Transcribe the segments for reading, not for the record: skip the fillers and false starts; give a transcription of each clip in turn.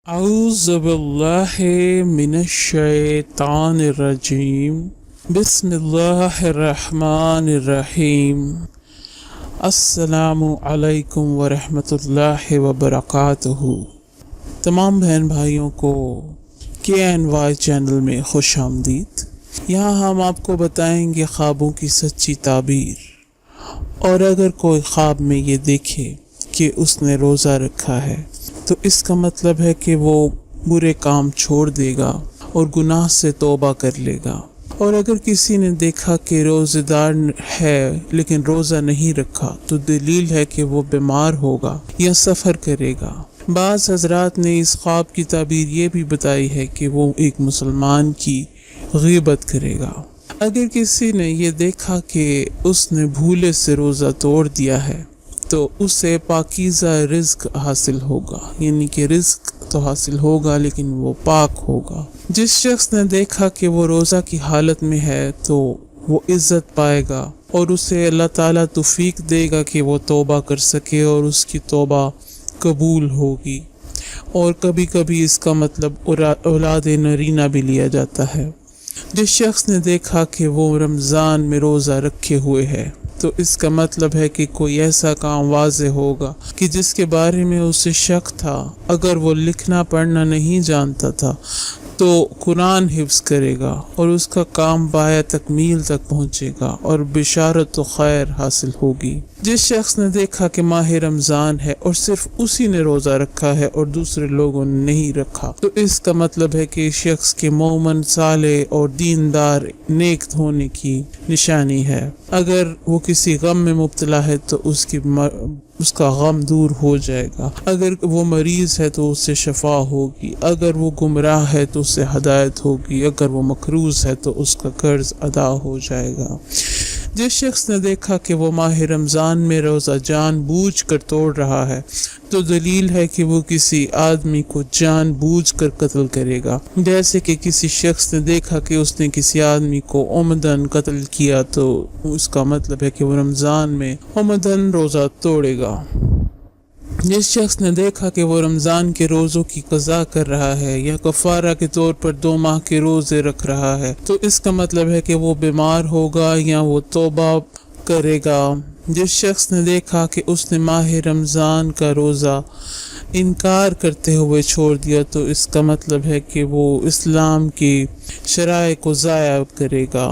أعوذ بالله من الشيطان الرجيم بسم الله الرحمن الرحيم अस्सलामु अलैकुम वरहमतुल्लाहि वबरकातुहू। तमाम बहन भाइयों को KNY चैनल में खुश आमदीद। यहाँ हम आपको बताएंगे ख्वाबों की सच्ची ताबीर। और अगर कोई ख्वाब में ये देखे कि उसने रोज़ा रखा है तो इसका मतलब है कि वो बुरे काम छोड़ देगा और गुनाह से तौबा कर लेगा। और अगर किसी ने देखा कि रोज़ेदार है लेकिन रोज़ा नहीं रखा तो दलील है कि वो बीमार होगा या सफ़र करेगा। बाज़ हज़रात ने इस ख्वाब की ताबीर ये भी बताई है कि वो एक मुसलमान की ग़ीबत करेगा। अगर किसी ने ये देखा कि उसने भूले से रोज़ा तोड़ दिया है तो उसे पाकीज़ा रिज़्क हासिल होगा, यानी कि रिज़्क तो हासिल होगा लेकिन वो पाक होगा। जिस शख्स ने देखा कि वो रोज़ा की हालत में है तो वो इज़्ज़त पाएगा और उसे अल्लाह ताला तौफीक देगा कि वो तौबा कर सके और उसकी तौबा कबूल होगी। और कभी कभी इसका मतलब औलाद नरीना भी लिया जाता है। जिस शख्स ने देखा कि वो रमज़ान में रोज़ा रखे हुए है तो इसका मतलब है कि कोई ऐसा काम वाज़े होगा कि जिसके बारे में उसे शक था। अगर वो लिखना पढ़ना नहीं जानता था तो कुरान हिफ्ज़ करेगा और उसका काम बाया तकमील तक पहुँचेगा और बिशारत व खैर हासिल होगी। जिस शख्स ने देखा कि माह रमज़ान है और सिर्फ उसी ने रोज़ा रखा है और दूसरे लोगों ने नहीं रखा तो इसका मतलब है कि इस शख्स के मोमन साले और दीनदार नेक होने की निशानी है। अगर वो किसी गम में मुब्तला है तो उसका गम दूर हो जाएगा। अगर वो मरीज़ है तो उससे शफा होगी। अगर वो गुमराह है तो उससे हदायत होगी। अगर वो मकरूज़ है तो उसका कर्ज अदा हो जाएगा। जिस शख्स ने देखा कि वो माह रमज़ान में रोज़ा जानबूझ कर तोड़ रहा है तो दलील है कि वो किसी आदमी को जानबूझ कर कत्ल करेगा। जैसे कि किसी शख्स ने देखा कि उसने किसी आदमी को उम्दन कत्ल किया तो उसका मतलब है कि वो रमज़ान में उम्दन रोज़ा तोड़ेगा। जिस शख्स ने देखा कि वो रमज़ान के रोज़ों की क़ज़ा कर रहा है या कफ़ारा के तौर पर 2 माह के रोज़े रख रहा है तो इसका मतलब है कि वो बीमार होगा या वो तौबा करेगा। जिस शख्स ने देखा कि उसने माह रमज़ान का रोज़ा इनकार करते हुए छोड़ दिया तो इसका मतलब है कि वो इस्लाम की शराय को ज़ाया करेगा।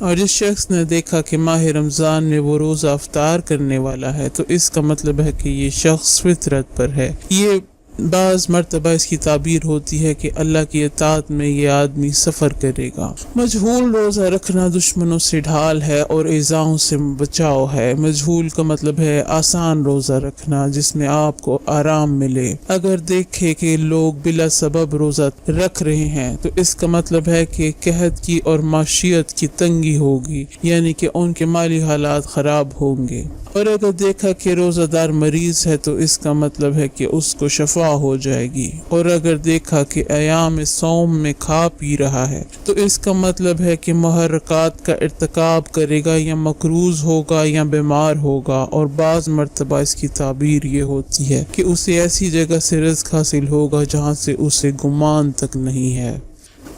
और जिस शख्स ने देखा कि माह रमज़ान में वो रोज़ा अफ्तार करने वाला है तो इसका मतलब है कि ये शख्स फितरत पर है। ये बाज़ मरतबा इसकी ताबीर होती है कि अल्लाह की इताअत में ये आदमी सफ़र करेगा। मजहूल रोज़ा रखना दुश्मनों से ढाल है और ईज़ाओं से बचाव है। मजहूल का मतलब है आसान रोज़ा रखना जिसमें आपको आराम मिले। अगर देखे कि लोग बिला सबब रोज़ा रख रहे हैं तो इसका मतलब है कि कहत की और माशियत की तंगी होगी, यानी कि उनके माली हालात ख़राब होंगे। और अगर देखा कि रोज़ादार मरीज़ है तो इसका मतलब है कि उसको शफा हो जाएगी। और अगर देखा कि अयाम सौम में खा पी रहा है तो इसका मतलब है कि मुहर्रकात का इर्तिकाब करेगा या मकरूज़ होगा या बीमार होगा। और बाज़ मरतबा इसकी ताबीर ये होती है कि उसे ऐसी जगह से रिज़्क हासिल होगा जहाँ से उसे गुमान तक नहीं है।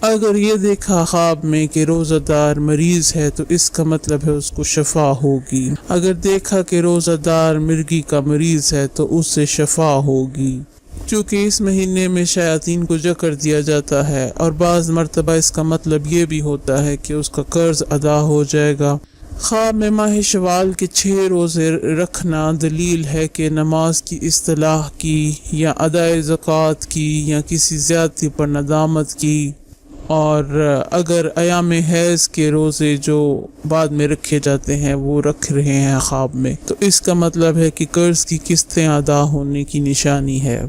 अगर ये देखा ख्वाब में कि रोज़ादार मरीज़ है तो इसका मतलब है उसको शफा होगी। अगर देखा कि रोज़ादार मिर्गी का मरीज़ है तो उससे शफा होगी, क्योंकि इस महीने में शयातीन को जकड़ दिया जाता है। और बाज़ मरतबा इसका मतलब ये भी होता है कि उसका कर्ज अदा हो जाएगा। ख्वाब में माह शवाल के 6 रोज़े रखना दलील है कि नमाज की इस्तिलाह की या अदाए ज़कात की या किसी ज़्यादती पर नदामत की। और अगर अयाम हैज़ के रोज़े जो बाद में रखे जाते हैं वो रख रहे हैं ख्वाब में तो इसका मतलब है कि कर्ज की किस्तें अदा होने की निशानी है।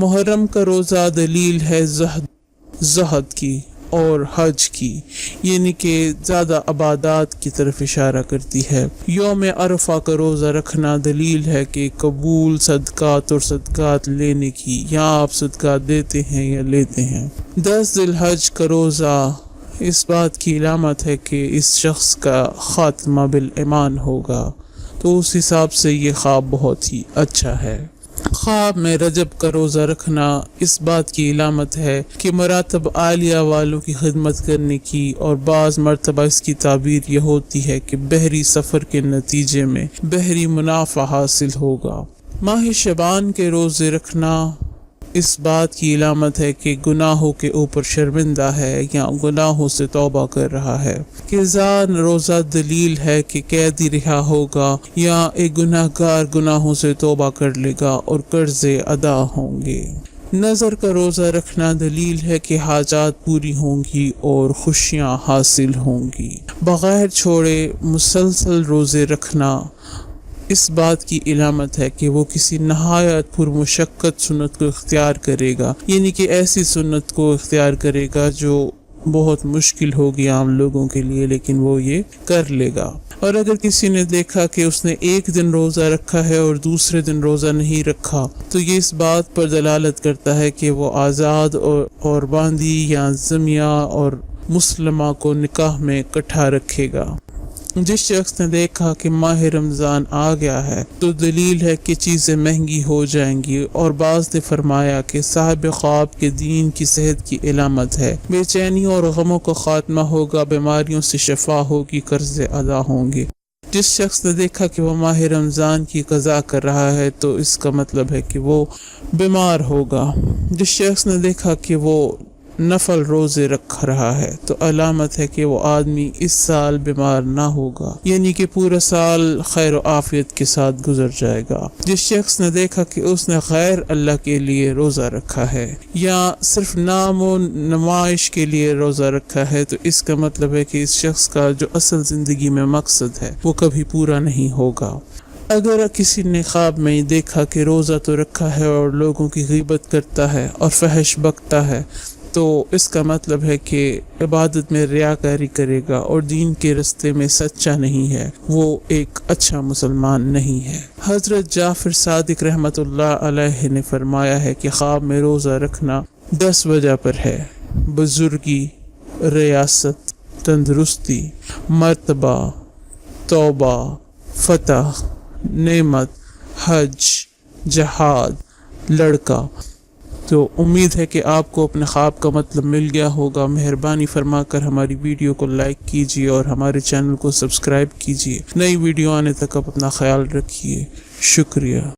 मुहर्रम का रोज़ा दलील है ज़हद की और हज की, यानी कि ज़्यादा अबादात की तरफ इशारा करती है। यौम अरफा का रोज़ा रखना दलील है कि कबूल सदक़ात और सदक़ात लेने की, या आप सदक़ात देते हैं या लेते हैं। 10 ज़िलहज का रोज़ा इस बात की इलामत है कि इस शख्स का ख़ात्मा बिल ईमान होगा, तो उस हिसाब से ये ख्वाब बहुत ही अच्छा है। ख्वाब में रजब का रोज़ा रखना इस बात की इलामत है कि मरातब आलिया वालों की खिदमत करने की, और बाज़ मरतबा इसकी ताबीर यह होती है कि बहरी सफ़र के नतीजे में बहरी मुनाफा हासिल होगा। माह शबान के रोज़े रखना इस बात की इलामत है कि गुनाहों के ऊपर शर्मिंदा है या गुनाहों से तौबा कर रहा है। किज़ान रोज़ा दलील है कि कैदी रिहा होगा या एक गुनाहगार गुनाहों से तौबा कर लेगा और कर्जे अदा होंगे। नज़र का रोज़ा रखना दलील है कि हाजात पूरी होंगी और खुशियाँ हासिल होंगी। बग़ैर छोड़े मुसलसल रोज़े रखना इस बात की इलामत है कि वो किसी नहायत पुरमुशक्क़त सुन्नत को इख्तियार करेगा, यानी कि ऐसी सुन्नत को इख्तियार करेगा जो बहुत मुश्किल होगी आम लोगों के लिए, लेकिन वो ये कर लेगा। और अगर किसी ने देखा कि उसने एक दिन रोज़ा रखा है और दूसरे दिन रोज़ा नहीं रखा, तो ये इस बात पर दलालत करता है कि वो आज़ाद और बांदी या ज़मिया और मुस्लिमा को निकाह में इकट्ठा रखेगा। जिस शख्स ने देखा कि माह रमज़ान आ गया है तो दलील है कि चीज़ें महंगी हो जाएंगी, और बाज़ ने फरमाया कि साहिब ख्वाब के दीन की सेहत की इलामत है। बेचैनी और गमों का खात्मा होगा, बीमारियों से शफा होगी, कर्ज़े अदा होंगे। जिस शख्स ने देखा कि वो माह रमज़ान की क़ज़ा कर रहा है तो इसका मतलब है कि वो बीमार होगा। जिस शख्स ने देखा कि वो नफल रोज़े रख रहा है तो अलामत है कि वो आदमी इस साल बीमार ना होगा, यानी कि पूरा साल खैर और आफियत के साथ गुजर जाएगा। जिस शख्स ने देखा कि उसने गैर अल्लाह के लिए रोज़ा रखा है या सिर्फ नाम और नुमाइश के लिए रोज़ा रखा है तो इसका मतलब है कि इस शख्स का जो असल ज़िंदगी में मकसद है वो कभी पूरा नहीं होगा। अगर किसी ने ख्वाब में देखा कि रोज़ा तो रखा है और लोगों की गीबत करता है और फहश बकता है तो इसका मतलब है कि इबादत में रियाकारी करेगा और दीन के रास्ते में सच्चा नहीं है, वो एक अच्छा मुसलमान नहीं है। हज़रत जाफ़र सादिक रहमतुल्लाह अलैहि ने फरमाया है कि ख्वाब में रोज़ा रखना 10 वजह पर है: बुजुर्गी, रियासत, तंदुरुस्ती, मर्तबा, तौबा, फतह, नेमत, हज, जहाद, लड़का। तो उम्मीद है कि आपको अपने ख्वाब का मतलब मिल गया होगा। मेहरबानी फरमाकर हमारी वीडियो को लाइक कीजिए और हमारे चैनल को सब्सक्राइब कीजिए। नई वीडियो आने तक आप अपना ख्याल रखिए। शुक्रिया।